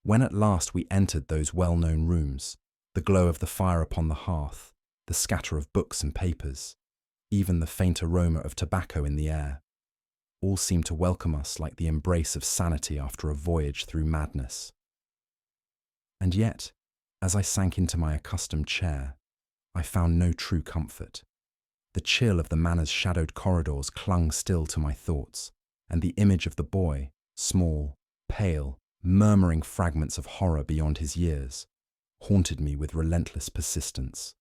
When at last we entered those well-known rooms, the glow of the fire upon the hearth, the scatter of books and papers, even the faint aroma of tobacco in the air, all seemed to welcome us like the embrace of sanity after a voyage through madness. And yet, as I sank into my accustomed chair, I found no true comfort. The chill of the manor's shadowed corridors clung still to my thoughts, and the image of the boy, small, pale, murmuring fragments of horror beyond his years, haunted me with relentless persistence.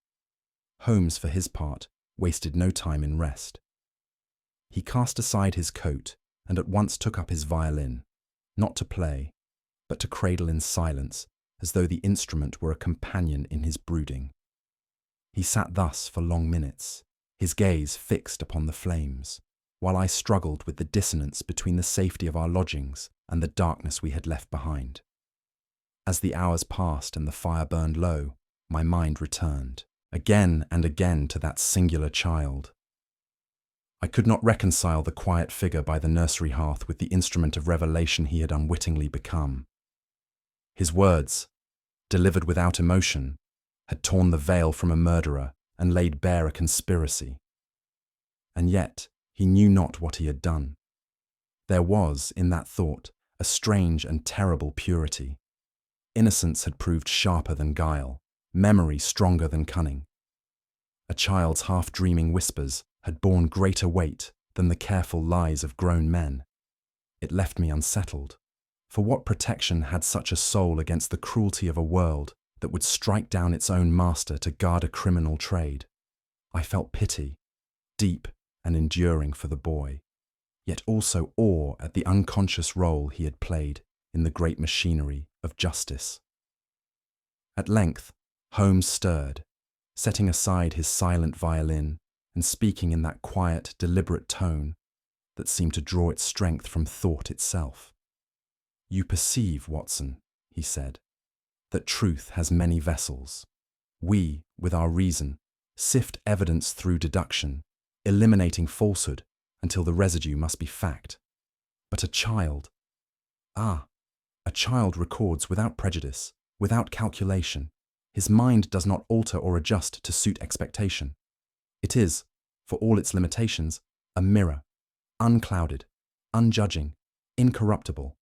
Holmes, for his part, wasted no time in rest. He cast aside his coat and at once took up his violin, not to play, but to cradle in silence, as though the instrument were a companion in his brooding. He sat thus for long minutes, his gaze fixed upon the flames, while I struggled with the dissonance between the safety of our lodgings and the darkness we had left behind. As the hours passed and the fire burned low, my mind returned, again and again, to that singular child. I could not reconcile the quiet figure by the nursery hearth with the instrument of revelation he had unwittingly become. His words, delivered without emotion, had torn the veil from a murderer and laid bare a conspiracy. And yet he knew not what he had done. There was, in that thought, a strange and terrible purity. Innocence had proved sharper than guile, memory stronger than cunning. A child's half-dreaming whispers had borne greater weight than the careful lies of grown men. It left me unsettled, for what protection had such a soul against the cruelty of a world that would strike down its own master to guard a criminal trade? I felt pity, deep and enduring, for the boy, yet also awe at the unconscious role he had played in the great machinery of justice. At length, Holmes stirred, setting aside his silent violin and speaking in that quiet, deliberate tone that seemed to draw its strength from thought itself. "You perceive, Watson," he said, "that truth has many vessels. We, with our reason, sift evidence through deduction, eliminating falsehood until the residue must be fact. But a child records without prejudice, without calculation. His mind does not alter or adjust to suit expectation. It is, for all its limitations, a mirror, unclouded, unjudging, incorruptible."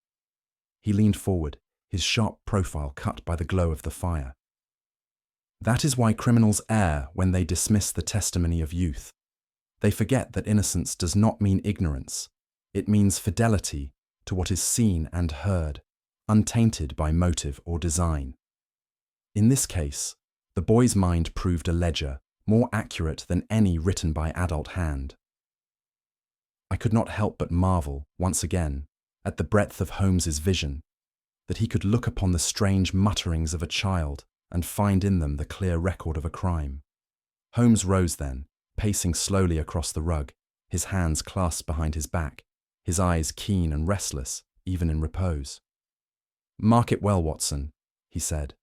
He leaned forward, his sharp profile cut by the glow of the fire. "That is why criminals err when they dismiss the testimony of youth. They forget that innocence does not mean ignorance. It means fidelity to what is seen and heard, untainted by motive or design. In this case, the boy's mind proved a ledger more accurate than any written by adult hand." I could not help but marvel, once again, at the breadth of Holmes's vision, that he could look upon the strange mutterings of a child and find in them the clear record of a crime. Holmes rose then, pacing slowly across the rug, his hands clasped behind his back, his eyes keen and restless, even in repose. "Mark it well, Watson," he said.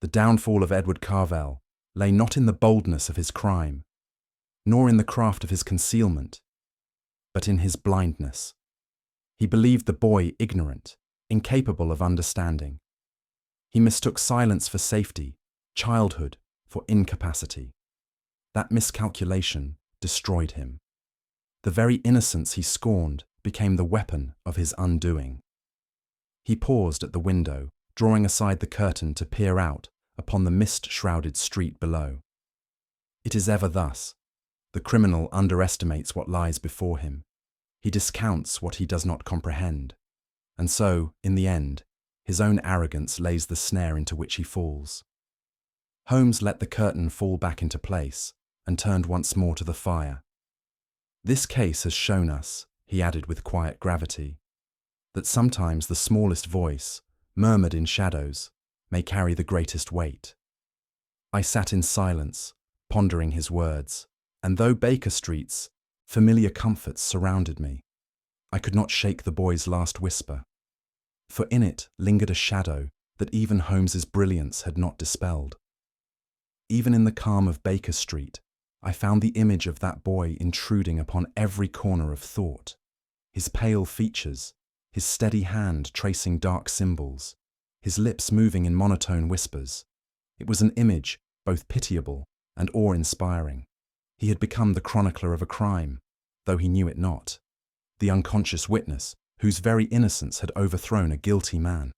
"The downfall of Edward Carvel lay not in the boldness of his crime, nor in the craft of his concealment, but in his blindness. He believed the boy ignorant, incapable of understanding. He mistook silence for safety, childhood for incapacity. That miscalculation destroyed him. The very innocence he scorned became the weapon of his undoing." He paused at the window, drawing aside the curtain to peer out upon the mist-shrouded street below. It is ever thus. The criminal underestimates what lies before him. He discounts what he does not comprehend. And so, in the end, his own arrogance lays the snare into which he falls. Holmes let the curtain fall back into place and turned once more to the fire. "This case has shown us," he added with quiet gravity, "that sometimes the smallest voice, murmured in shadows, may carry the greatest weight." I sat in silence, pondering his words, and though Baker Street's familiar comforts surrounded me, I could not shake the boy's last whisper, for in it lingered a shadow that even Holmes's brilliance had not dispelled. Even in the calm of Baker Street, I found the image of that boy intruding upon every corner of thought, his pale features, his steady hand tracing dark symbols, his lips moving in monotone whispers. It was an image both pitiable and awe-inspiring. He had become the chronicler of a crime, though he knew it not, the unconscious witness whose very innocence had overthrown a guilty man.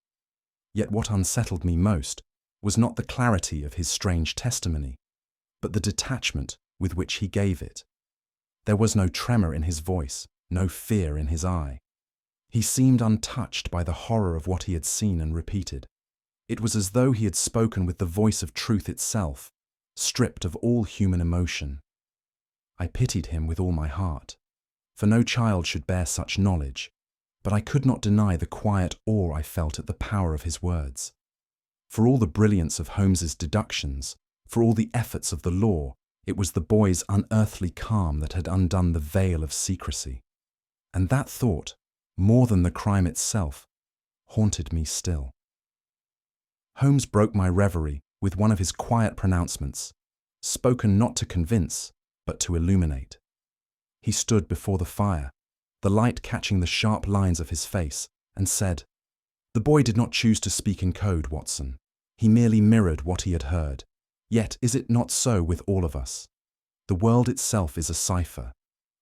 Yet what unsettled me most was not the clarity of his strange testimony, but the detachment with which he gave it, There was no tremor in his voice, no fear in his eye. He seemed untouched by the horror of what he had seen and repeated. It was as though he had spoken with the voice of truth itself, stripped of all human emotion. I pitied him with all my heart, for no child should bear such knowledge, but I could not deny the quiet awe I felt at the power of his words. For all the brilliance of Holmes's deductions, for all the efforts of the law, it was the boy's unearthly calm that had undone the veil of secrecy. And that thought, more than the crime itself, haunted me still. Holmes broke my reverie with one of his quiet pronouncements, spoken not to convince, but to illuminate. He stood before the fire, the light catching the sharp lines of his face, and said, "The boy did not choose to speak in code, Watson. He merely mirrored what he had heard. Yet is it not so with all of us? The world itself is a cipher.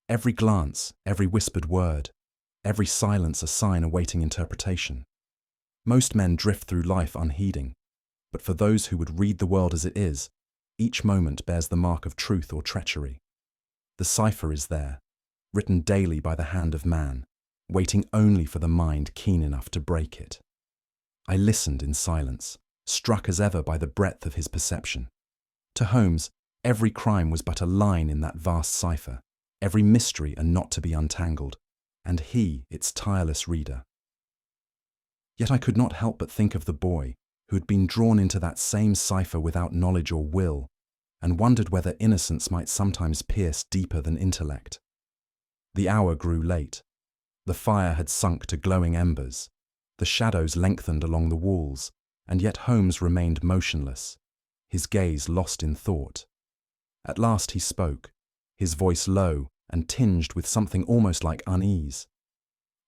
Every glance, every whispered word, every silence a sign awaiting interpretation. Most men drift through life unheeding, but for those who would read the world as it is, each moment bears the mark of truth or treachery. The cipher is there, written daily by the hand of man, waiting only for the mind keen enough to break it." I listened in silence, struck as ever by the breadth of his perception. To Holmes, every crime was but a line in that vast cipher, every mystery a knot to be untangled, and he its tireless reader. Yet I could not help but think of the boy who had been drawn into that same cipher without knowledge or will, and wondered whether innocence might sometimes pierce deeper than intellect. The hour grew late. The fire had sunk to glowing embers. The shadows lengthened along the walls, and yet Holmes remained motionless, his gaze lost in thought. At last he spoke, his voice low and tinged with something almost like unease.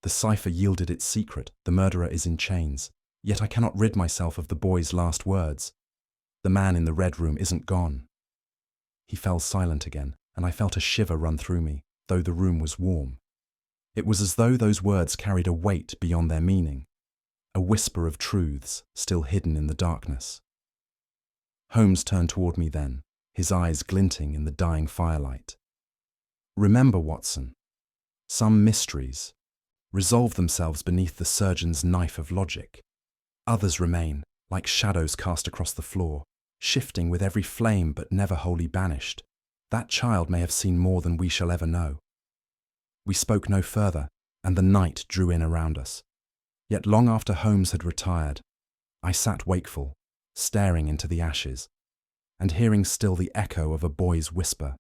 "The cipher yielded its secret, the murderer is in chains, yet I cannot rid myself of the boy's last words. The man in the red room isn't gone." He fell silent again, and I felt a shiver run through me, though the room was warm. It was as though those words carried a weight beyond their meaning, a whisper of truths still hidden in the darkness. Holmes turned toward me then, his eyes glinting in the dying firelight. "Remember, Watson, some mysteries resolve themselves beneath the surgeon's knife of logic. Others remain, like shadows cast across the floor, shifting with every flame but never wholly banished. That child may have seen more than we shall ever know." We spoke no further, and the night drew in around us. Yet long after Holmes had retired, I sat wakeful, staring into the ashes, and hearing still the echo of a boy's whisper,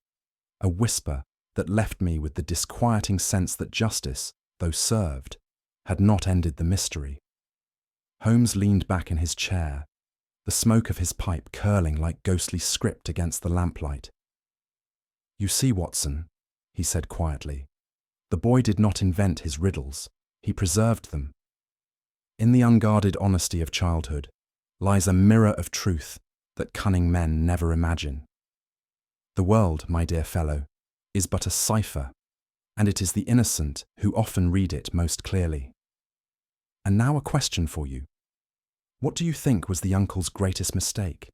a whisper that left me with the disquieting sense that justice, though served, had not ended the mystery. Holmes leaned back in his chair, the smoke of his pipe curling like ghostly script against the lamplight. "You see, Watson," he said quietly, "the boy did not invent his riddles, he preserved them. In the unguarded honesty of childhood lies a mirror of truth that cunning men never imagine. The world, my dear fellow, is but a cipher, and it is the innocent who often read it most clearly. And now a question for you. What do you think was the uncle's greatest mistake?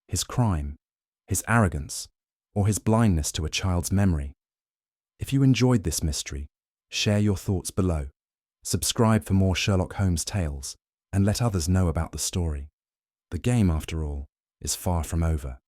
His crime, his arrogance, or his blindness to a child's memory? If you enjoyed this mystery, share your thoughts below. Subscribe for more Sherlock Holmes tales, and let others know about the story. The game, after all, is far from over.